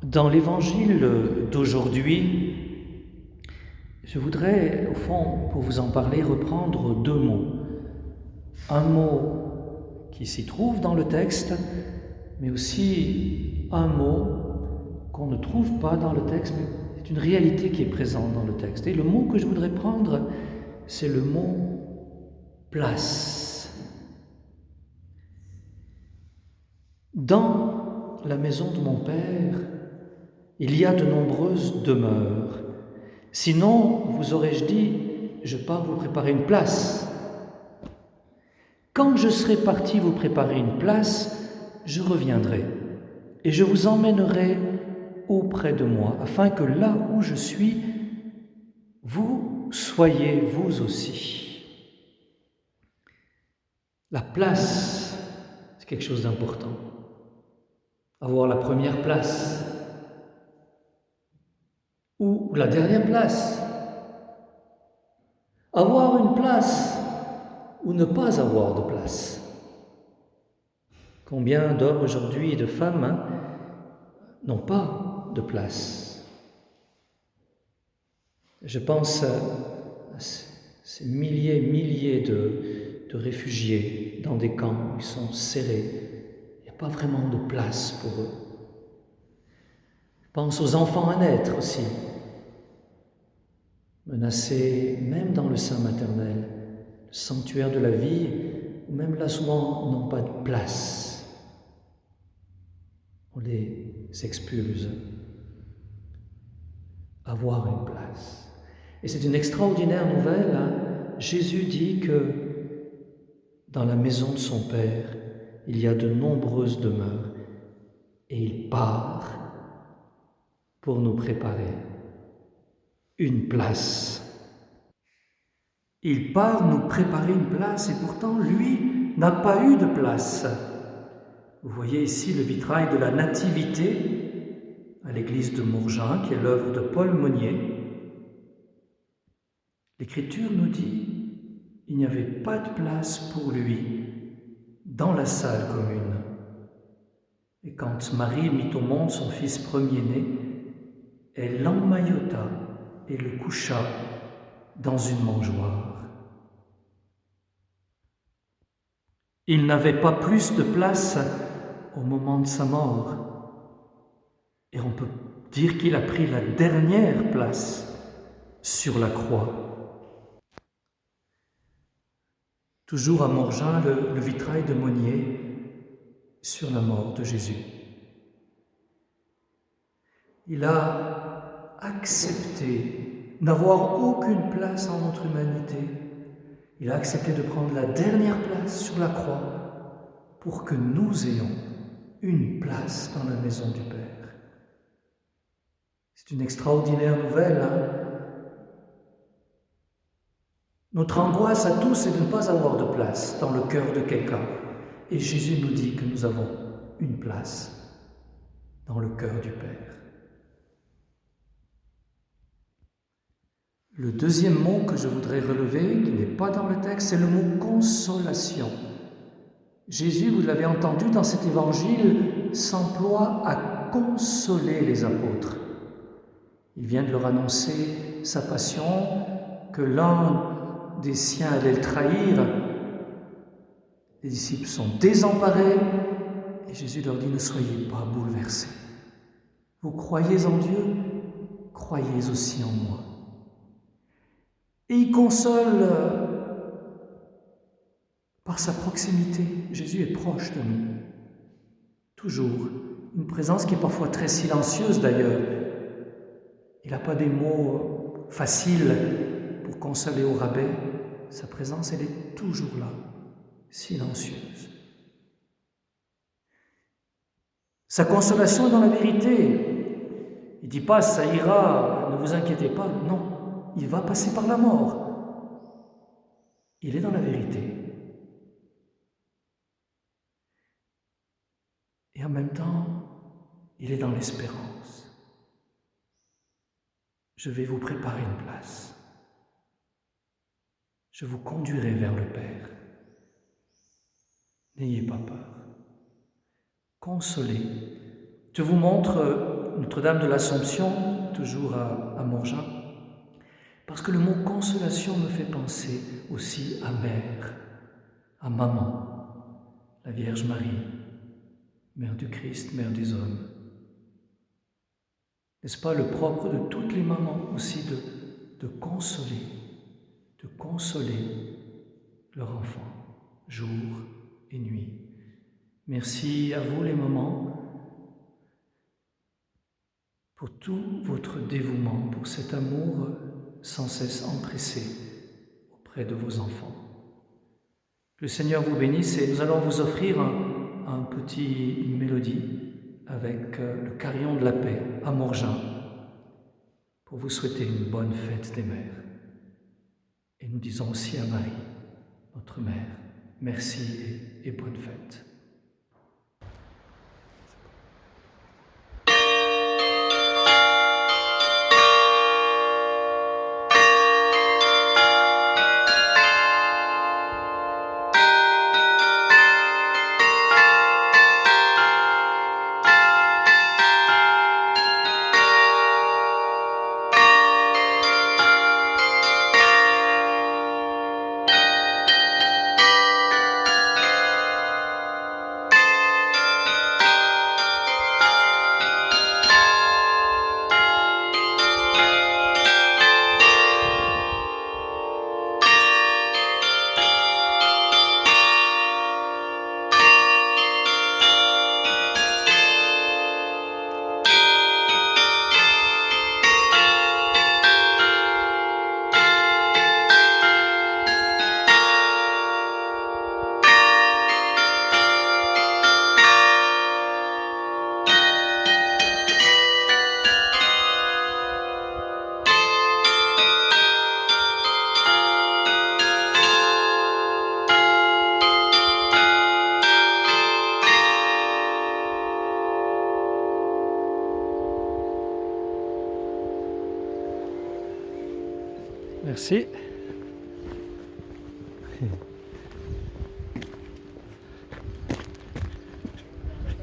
Dans l'évangile d'aujourd'hui, je voudrais, au fond, pour vous en parler, reprendre deux mots. Un mot qui s'y trouve dans le texte, mais aussi un mot qu'on ne trouve pas dans le texte, mais c'est une réalité qui est présente dans le texte. Et le mot que je voudrais prendre, c'est le mot place. Dans la maison de mon Père, il y a de nombreuses demeures. Sinon, vous aurais-je dit, je pars vous préparer une place. Quand je serai parti vous préparer une place, je reviendrai et je vous emmènerai auprès de moi, afin que là où je suis, vous soyez vous aussi. La place, c'est quelque chose d'important. Avoir la première place ou la dernière place. Avoir une place ou ne pas avoir de place. Combien d'hommes aujourd'hui et de femmes n'ont pas de place? Je pense à ces milliers de réfugiés dans des camps où ils sont serrés. Il n'y a pas vraiment de place pour eux. Je pense aux enfants à naître aussi, menacés même dans le sein maternel, le sanctuaire de la vie, où même là souvent n'ont pas de place. On les expulse. Avoir une place. Et c'est une extraordinaire nouvelle. Jésus dit que dans la maison de son Père, il y a de nombreuses demeures et il part pour nous préparer une place. Il part nous préparer une place et pourtant, lui n'a pas eu de place. Vous voyez ici le vitrail de la Nativité à l'église de Mourgin, qui est l'œuvre de Paul Monnier. L'Écriture nous dit qu'il n'y avait pas de place pour lui dans la salle commune. Et quand Marie mit au monde son fils premier-né, elle l'emmaillota et le coucha dans une mangeoire. Il n'avait pas plus de place au moment de sa mort. Et on peut dire qu'il a pris la dernière place sur la croix. Toujours à Morgin, le vitrail de Monnier sur la mort de Jésus. Il a accepté n'avoir aucune place en notre humanité. Il a accepté de prendre la dernière place sur la croix pour que nous ayons une place dans la maison du Père. C'est une extraordinaire nouvelle. Notre angoisse à tous, c'est de ne pas avoir de place dans le cœur de quelqu'un. Et Jésus nous dit que nous avons une place dans le cœur du Père. Le deuxième mot que je voudrais relever, qui n'est pas dans le texte, c'est le mot consolation. Jésus, vous l'avez entendu dans cet évangile, s'emploie à consoler les apôtres. Il vient de leur annoncer sa passion, que l'un des siens allait le trahir. Les disciples sont désemparés et Jésus leur dit: ne soyez pas bouleversés. Vous croyez en Dieu, croyez aussi en moi. Et il console par sa proximité. Jésus est proche de nous. Toujours. Une présence qui est parfois très silencieuse d'ailleurs. Il n'a pas des mots faciles pour consoler au rabais. Sa présence, elle est toujours là, silencieuse. Sa consolation est dans la vérité. Il ne dit pas: ça ira, ne vous inquiétez pas. Non, il va passer par la mort. Il est dans la vérité. Et en même temps, il est dans l'espérance. Je vais vous préparer une place. Je vous conduirai vers le Père. N'ayez pas peur. Consolez. Je vous montre Notre-Dame de l'Assomption, toujours à Morgin, parce que le mot consolation me fait penser aussi à mère, à maman, la Vierge Marie, Mère du Christ, Mère des hommes. N'est-ce pas le propre de toutes les mamans aussi de consoler leur enfant, jour et nuit. Merci à vous les mamans pour tout votre dévouement, pour cet amour sans cesse empressé auprès de vos enfants. Que le Seigneur vous bénisse et nous allons vous offrir une mélodie avec le carillon de la paix à Morgin pour vous souhaiter une bonne fête des mères. Et nous disons aussi à Marie, notre mère, merci et bonne fête. Merci.